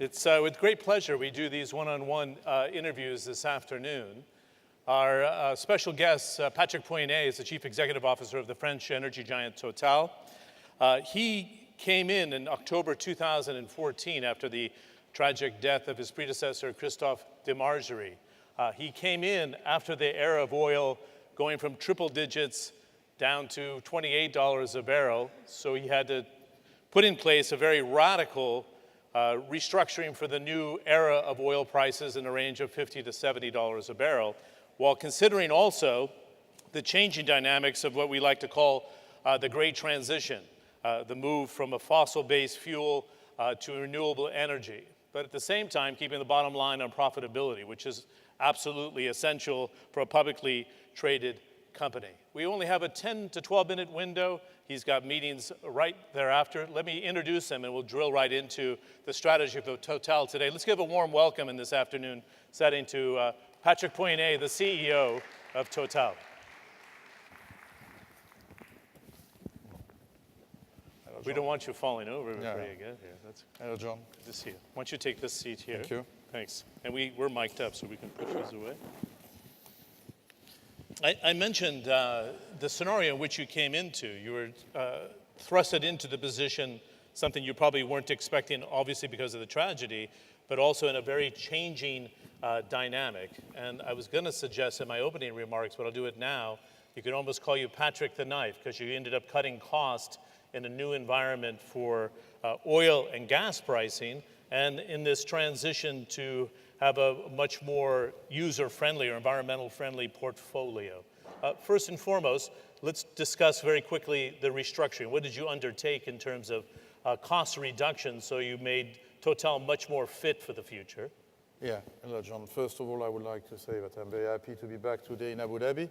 It's with great pleasure we do these one-on-one interviews this afternoon. Our special guest, Patrick Pouyanné, is the Chief Executive Officer of the French energy giant Total. He came in October 2014 after the tragic death of his predecessor, Christophe Demargerie. He came in after the era of oil going from triple digits down to $28 a barrel, so he had to put in place a very radical restructuring for the new era of oil prices in a range of $50 to $70 a barrel, while considering also the changing dynamics of what we like to call the great transition, the move from a fossil-based fuel to renewable energy, but at the same time keeping the bottom line on profitability, which is absolutely essential for a publicly traded company. We only have a 10 to 12-minute window. He's got meetings right thereafter. Let me introduce him and we'll drill right into the strategy of Total today. Let's give a warm welcome in this afternoon setting to Patrick Pouyanné, the CEO of Total. We don't want you falling over before you get here. Hello, John. Good to see you. Why don't you take this seat here? Thank you. Thanks. And we're mic'd up, so we can push these away. I mentioned the scenario in which you came into. You were thrusted into the position, something you probably weren't expecting, obviously because of the tragedy, but also in a very changing dynamic. And I was going to suggest in my opening remarks, but I'll do it now, you could almost call you Patrick the Knife, because you ended up cutting cost in a new environment for oil and gas pricing, and in this transition to have a much more user-friendly or environmental-friendly portfolio. First and foremost, let's discuss very quickly the restructuring. What did you undertake in terms of cost reduction so you made Total much more fit for the future? Yeah, hello, John. First of all, I would like to say that I'm very happy to be back today in Abu Dhabi.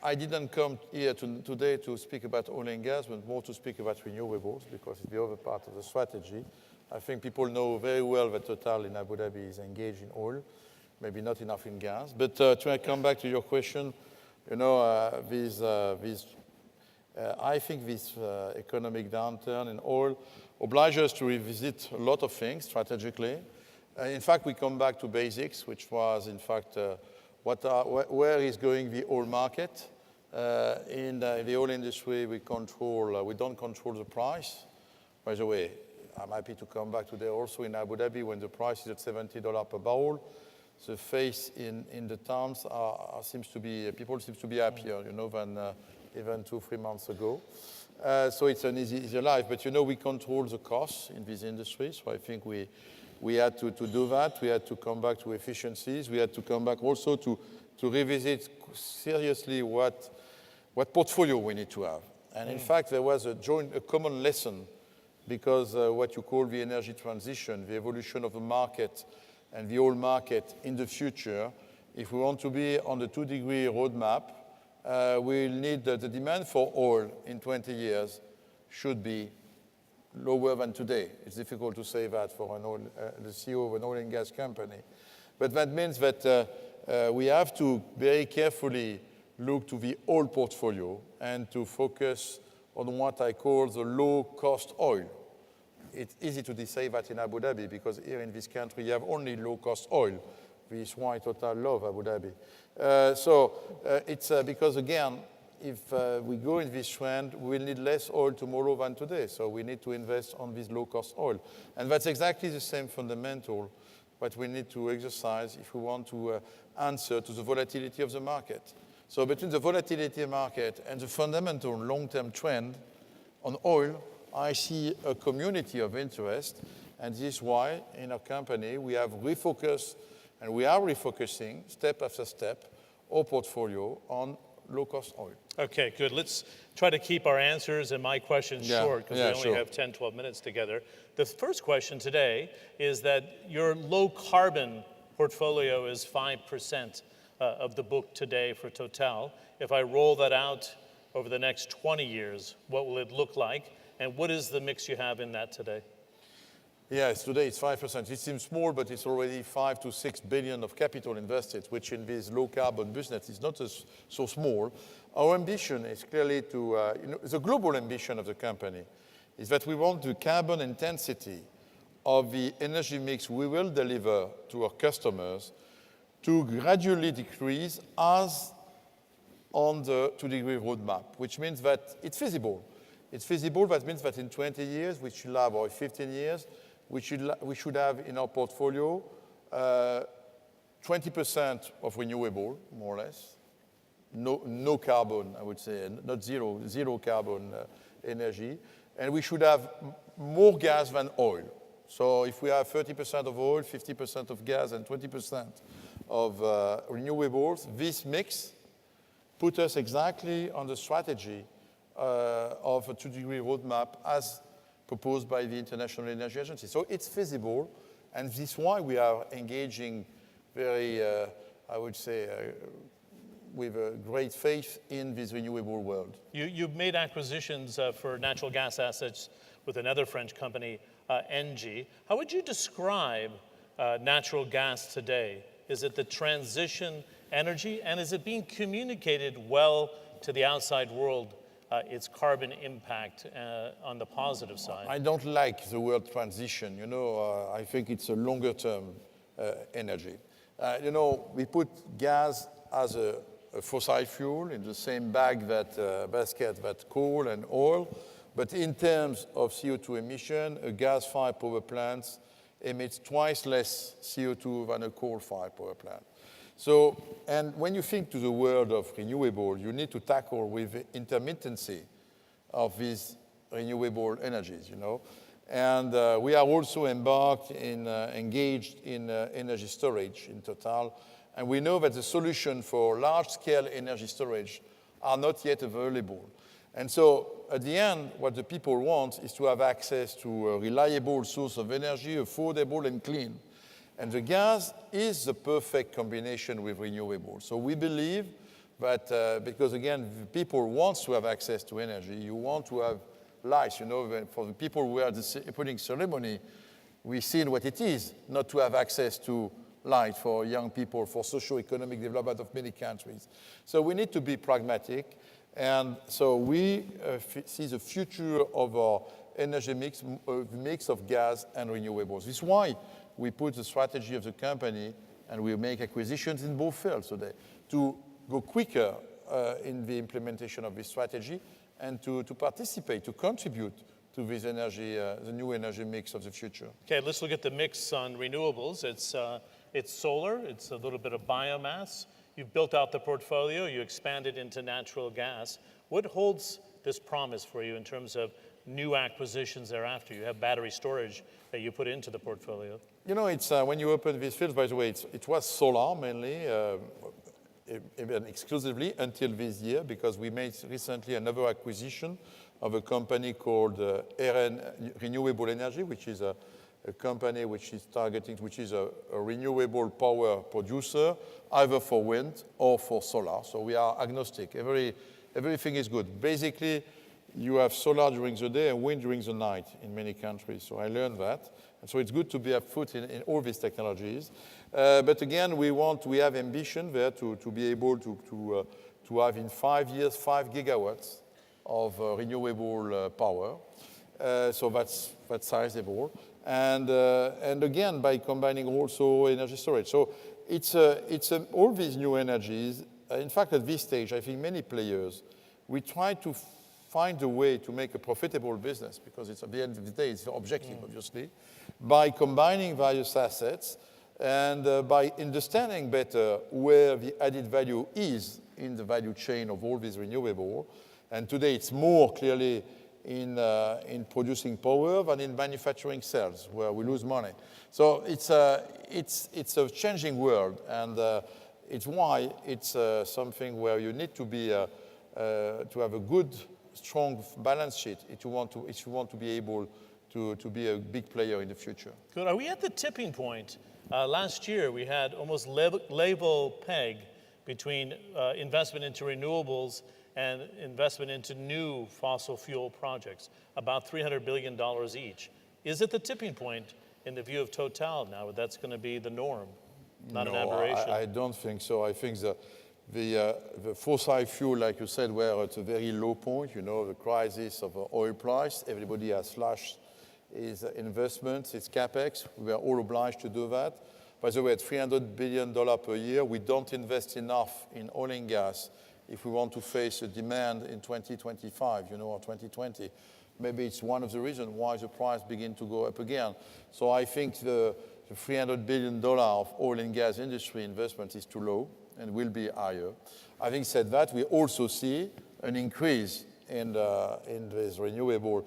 I didn't come here today to speak about oil and gas, but more to speak about renewables, because it's the other part of the strategy. I think people know very well that Total in Abu Dhabi is engaged in oil, maybe not enough in gas. But to come back to your question, you know, I think this economic downturn in oil obliges us to revisit a lot of things strategically. In fact, we come back to basics, which was, in fact, where is going the oil market? In the oil industry, we don't control the price. By the way, I'm happy to come back today also in Abu Dhabi when the price is at $70 per barrel. The face in the towns people seem to be happier, you know, than even 2-3 months ago. So it's an easier life. But, you know, we control the costs in this industry. So I think we had to do that. We had to come back to efficiencies. We had to come back also to revisit seriously what portfolio we need to have. And in fact, there was a common lesson, because what you call the energy transition, the evolution of the market and the oil market in the future, if we want to be on the 2-degree roadmap, we'll need the demand for oil in 20 years should be lower than today. It's difficult to say that for the CEO of an oil and gas company. But that means that we have to very carefully look to the oil portfolio and to focus on what I call the low-cost oil. It's easy to say that in Abu Dhabi, because here in this country you have only low-cost oil. This is why Total love Abu Dhabi. So it's because, again, if we go in this trend, we'll need less oil tomorrow than today. So we need to invest on this low-cost oil. And that's exactly the same fundamental that we need to exercise if we want to answer to the volatility of the market. So between the volatility market and the fundamental long-term trend on oil, I see a community of interest. And this is why in our company we have refocused, and we are refocusing step after step our portfolio on low-cost oil. Okay, good. Let's try to keep our answers and my questions short, because we only have 10, 12 minutes together. The first question today is that your low-carbon portfolio is 5% of the book today for Total. If I roll that out over the next 20 years, what will it look like? And what is the mix you have in that today? Yes, today it's 5%. It seems small, but it's already 5 to 6 billion of capital invested, which in this low-carbon business is not so small. Our ambition is clearly the global ambition of the company is that we want the carbon intensity of the energy mix we will deliver to our customers to gradually decrease as on the 2-degree roadmap, which means that it's feasible. It's feasible. That means that in 20 years, we should have, or 15 years, we should have in our portfolio 20% of renewable, more or less. No carbon, I would say, not zero carbon energy. And we should have more gas than oil. So if we have 30% of oil, 50% of gas, and 20% of renewables, this mix put us exactly on the strategy of a 2-degree roadmap as proposed by the International Energy Agency. So it's feasible, and this is why we are engaging very, I would say, with a great faith in this renewable world. You've made acquisitions for natural gas assets with another French company, Engie. How would you describe natural gas today? Is it the transition energy, and is it being communicated well to the outside world, its carbon impact on the positive side? I don't like the word transition. You know, I think it's a longer-term energy. You know, we put gas as a fossil fuel in the same basket that coal and oil, but in terms of CO2 emission, a gas-fired power plant emits twice less CO2 than a coal-fired power plant. So, and when you think to the world of renewable, you need to tackle with the intermittency of these renewable energies, you know. And we are also engaged in energy storage in Total. And we know that the solution for large-scale energy storage are not yet available. And so, at the end, what the people want is to have access to a reliable source of energy, affordable and clean. And the gas is the perfect combination with renewables. So we believe that, because again, people want to have access to energy, you want to have lights. You know, for the people who are at the opening ceremony, we've seen what it is not to have access to light for young people, for socio-economic development of many countries. So we need to be pragmatic. And so we see the future of our energy mix of gas and renewables. This is why we put the strategy of the company, and we make acquisitions in both fields today to go quicker in the implementation of this strategy and to participate, to contribute to this energy, the new energy mix of the future. Okay, let's look at the mix on renewables. It's solar, it's a little bit of biomass. You've built out the portfolio, you expanded into natural gas. What holds this promise for you in terms of new acquisitions thereafter? You have battery storage that you put into the portfolio. You know, it's when you open these fields, by the way, it was solar mainly, even exclusively until this year, because we made recently another acquisition of a company called RN Renewable Energy, which is a company which is targeting, which is a renewable power producer, either for wind or for solar. So we are agnostic. Everything is good. Basically, you have solar during the day and wind during the night in many countries. So I learned that. And so it's good to be a foot in all these technologies. But again, we have ambition there to be able to have in 5 years 5 gigawatts of renewable power. So that's sizable. And again, by combining also energy storage. So it's all these new energies. In fact, at this stage, I think many players, we try to find a way to make a profitable business, because it's at the end of the day, it's the objective, obviously, by combining various assets and by understanding better where the added value is in the value chain of all these renewable. And today, it's more clearly in producing power than in manufacturing cells, where we lose money. So it's a changing world, and it's why it's something where you need to be to have a good, strong balance sheet if you want to be able to be a big player in the future. Good. Are we at the tipping point? Last year, we had almost level peg between investment into renewables and investment into new fossil fuel projects, about $300 billion each. Is it the tipping point in the view of Total now? That's going to be the norm, not an aberration? I don't think so. I think the fossil fuel, like you said, were at a very low point. You know, the crisis of oil price, everybody has slashed is investments, it's capex. We are all obliged to do that. By the way, at $300 billion per year, we don't invest enough in oil and gas if we want to face a demand in 2025, or 2020. Maybe it's one of the reasons why the price begin to go up again. So I think the $300 billion of oil and gas industry investment is too low and will be higher. Having said that, we also see an increase in this renewable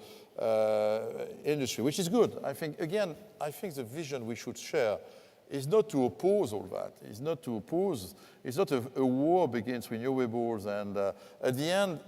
industry, which is good. I think the vision we should share is not to oppose all that. It's not to oppose. It's not a war against renewables. And at the end,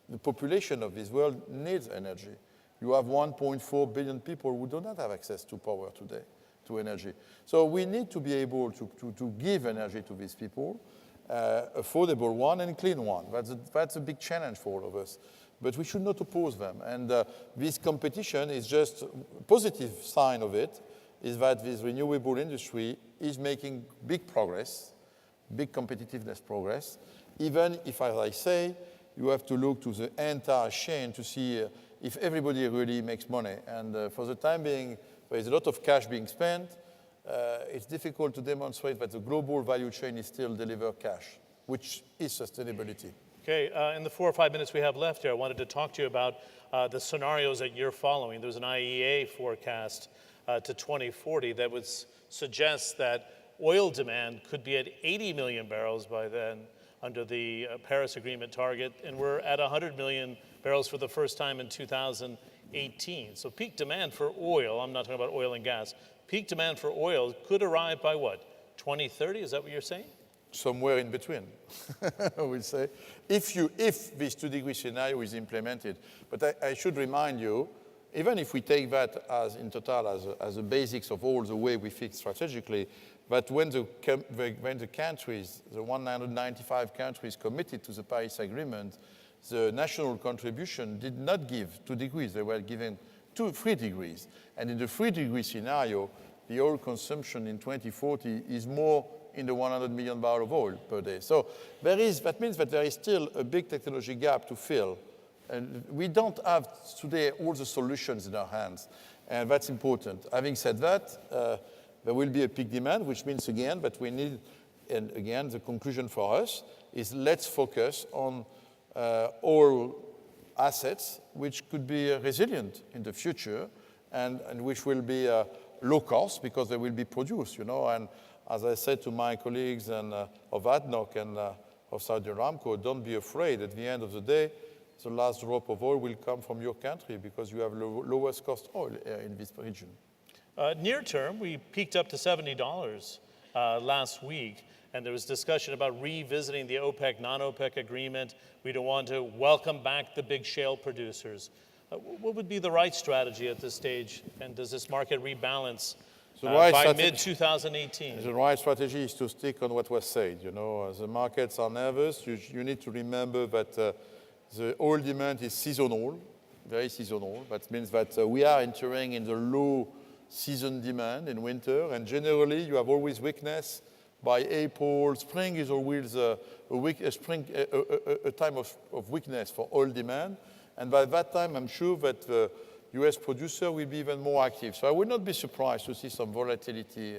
the population of this world needs energy. You have 1.4 billion people who do not have access to power today, to energy. So we need to be able to give energy to these people, affordable one and clean one. That's a big challenge for all of us. But we should not oppose them. And this competition is just a positive sign of it, is that this renewable industry is making big progress, big competitiveness progress, even if, as I say, you have to look to the entire chain to see if everybody really makes money. And for the time being, there is a lot of cash being spent. It's difficult to demonstrate that the global value chain is still deliver cash, which is sustainability. Okay, in the 4 or 5 minutes we have left here, I wanted to talk to you about the scenarios that you're following. There's an IEA forecast to 2040 that would suggest that oil demand could be at 80 million barrels by then under the Paris Agreement target, and we're at 100 million barrels for the first time in 2018. So peak demand for oil, I'm not talking about oil and gas, peak demand for oil could arrive by what, 2030? Is that what you're saying? Somewhere in between, I would say, if this 2-degree scenario is implemented. But I should remind you, even if we take that as in total as a basics of all the way we think strategically, but when the countries, the 195 countries committed to the Paris Agreement, the national contribution did not give 2 degrees. They were giving 3 degrees. And in the 3-degree scenario, the oil consumption in 2040 is more in the 100 million barrels of oil per day. So that means that there is still a big technology gap to fill. And we don't have today all the solutions in our hands. And that's important. Having said that, there will be a peak demand, which means again that we need, and again, the conclusion for us is let's focus on oil assets which could be resilient in the future and which will be low cost because they will be produced, And as I said to my colleagues of ADNOC and of Saudi Aramco, don't be afraid. At the end of the day, the last drop of oil will come from your country because you have lowest cost oil in this region. Near term, we peaked up to $70 last week, and there was discussion about revisiting the OPEC, non-OPEC agreement. We don't want to welcome back the big shale producers. What would be the right strategy at this stage, and does this market rebalance by mid-2018? The right strategy is to stick on what was said. The markets are nervous. You need to remember that the oil demand is seasonal, very seasonal. That means that we are entering in the low season demand in winter, and generally you have always weakness by April. Spring is always a time of weakness for oil demand, and by that time I'm sure that the US producer will be even more active. So I would not be surprised to see some volatility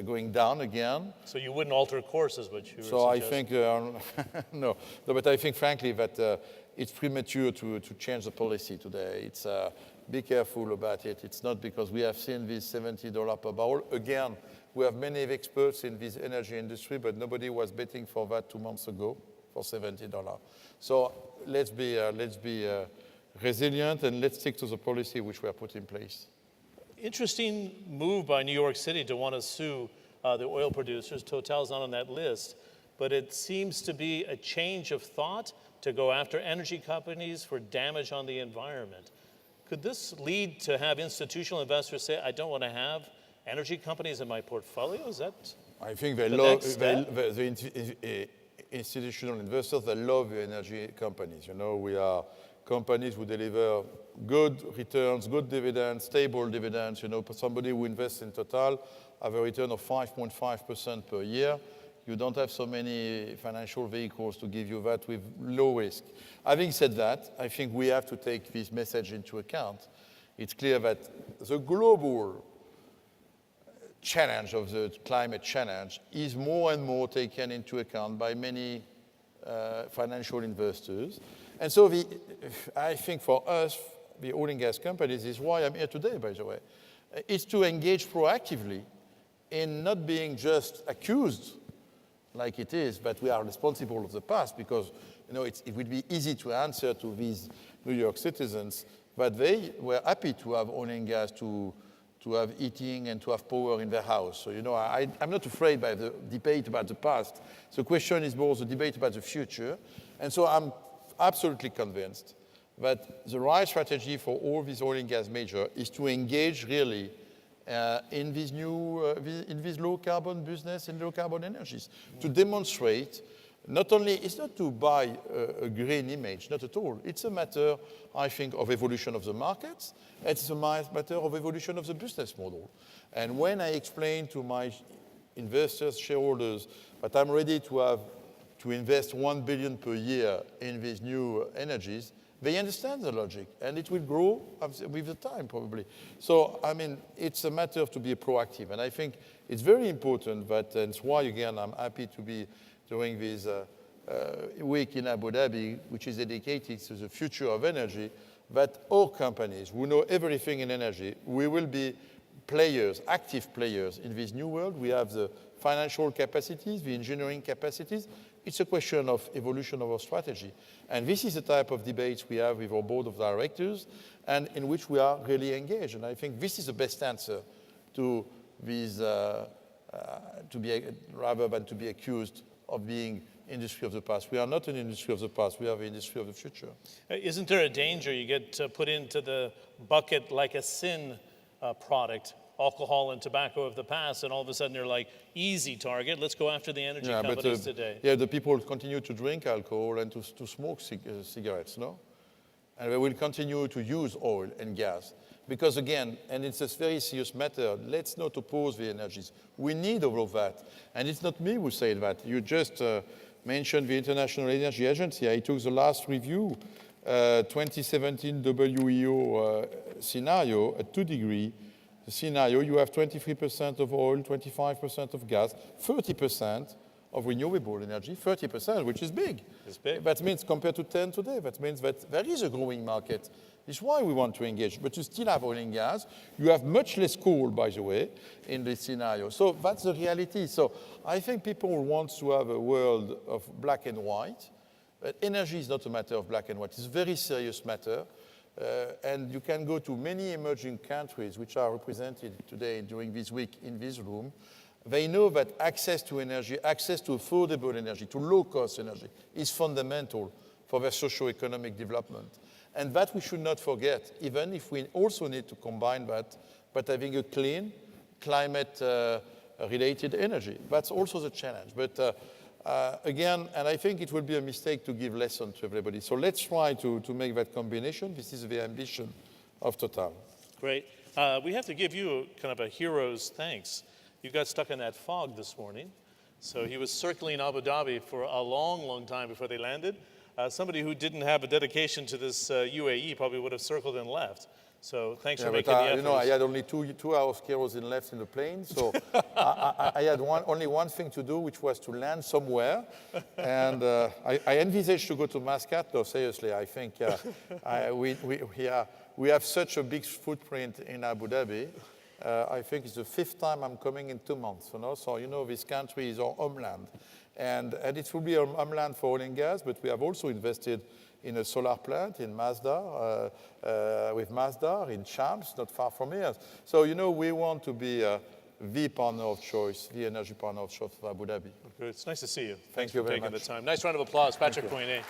going down again. So you wouldn't alter course, is what you were So suggesting. I think, no, but I think frankly that it's premature to change the policy today. It's be careful about it. It's not because we have seen this $70 per barrel. Again, we have many experts in this energy industry, but nobody was betting for that 2 months ago for $70. So let's be resilient and let's stick to the policy which we have put in place. Interesting move by New York City to want to sue the oil producers. Total's not on that list, but it seems to be a change of thought to go after energy companies for damage on the environment. Could this lead to have institutional investors say, I don't want to have energy companies in my portfolio? Is that I think the institutional investors, they love the energy companies. We are companies who deliver good returns, good dividends, stable dividends. Somebody who invests in Total have a return of 5.5% per year. You don't have so many financial vehicles to give you that with low risk. Having said that, I think we have to take this message into account. it's clear that the global challenge of the climate challenge is more and more taken into account by many financial investors. And so I think for us, the oil and gas companies, is why I'm here today, by the way, is to engage proactively in not being just accused like it is, but we are responsible of the past, because it would be easy to answer to these New York citizens, but they were happy to have oil and gas to have heating and to have power in their house. So, I'm not afraid by the debate about the past. The question is more the debate about the future. And so I'm absolutely convinced that the right strategy for all these oil and gas majors is to engage really in this in this low carbon business and low carbon energies, to demonstrate. Not only, it's not to buy a green image, not at all. It's a matter, I think, of evolution of the markets. It's a matter of evolution of the business model. And when I explain to my investors, shareholders, that I'm ready to invest $1 billion per year in these new energies, they understand the logic, and it will grow with the time, probably. So, it's a matter of to be proactive, and I think it's very important that, and it's why, again, I'm happy to be during this week in Abu Dhabi, which is dedicated to the future of energy, that all companies who know everything in energy, we will be players, active players in this new world. We have the financial capacities, the engineering capacities. It's a question of evolution of our strategy. And this is the type of debates we have with our board of directors, and in which we are really engaged. And I think this is the best answer to these, rather than to be accused of being industry of the past. We are not an industry of the past. We are the industry of the future. Isn't there a danger you get put into the bucket like a sin product, alcohol and tobacco of the past, and all of a sudden you're like, easy target, let's go after the energy companies today? Yeah, the people continue to drink alcohol and to smoke cigarettes, no? And they will continue to use oil and gas. Because again, and it's a very serious matter, let's not oppose the energies. We need all of that. And it's not me who said that. You just mentioned the International Energy Agency. I took the last review, 2017 WEO scenario at 2 degrees. The scenario, you have 23% of oil, 25% of gas, 30% of renewable energy, 30%, which is big. It's big. That means compared to 10 today, that means that there is a growing market. It's why we want to engage. But you still have oil and gas. You have much less coal, by the way, in this scenario. So that's the reality. So I think people want to have a world of black and white. But energy is not a matter of black and white. It's a very serious matter. And you can go to many emerging countries which are represented today during this week in this room. They know that access to energy, access to affordable energy, to low-cost energy, is fundamental for their socio-economic development. And that we should not forget, even if we also need to combine that, but having a clean, climate-related energy. That's also the challenge. But again, and I think it will be a mistake to give lessons to everybody. So let's try to make that combination. This is the ambition of Total. Great. We have to give you kind of a hero's thanks. You got stuck in that fog this morning. So he was circling Abu Dhabi for a long, long time before they landed. Somebody who didn't have a dedication to this UAE probably would have circled and left. So thanks for making the effort. I had only two hours kerosene left in the plane, so I had only one thing to do, which was to land somewhere. And I envisaged to go to Muscat. No, seriously, I think we have such a big footprint in Abu Dhabi. I think it's the 5th time I'm coming in 2 months. So this country is our homeland. And it will be a homeland for oil and gas, but we have also invested in a solar plant in Mazda, with Mazda in Shams, not far from here. So, we want to be the partner of choice, the energy partner of choice for Abu Dhabi. Good. It's nice to see you. Thank you very much. Thanks for taking the time. Nice round of applause, Patrick Pouyanné.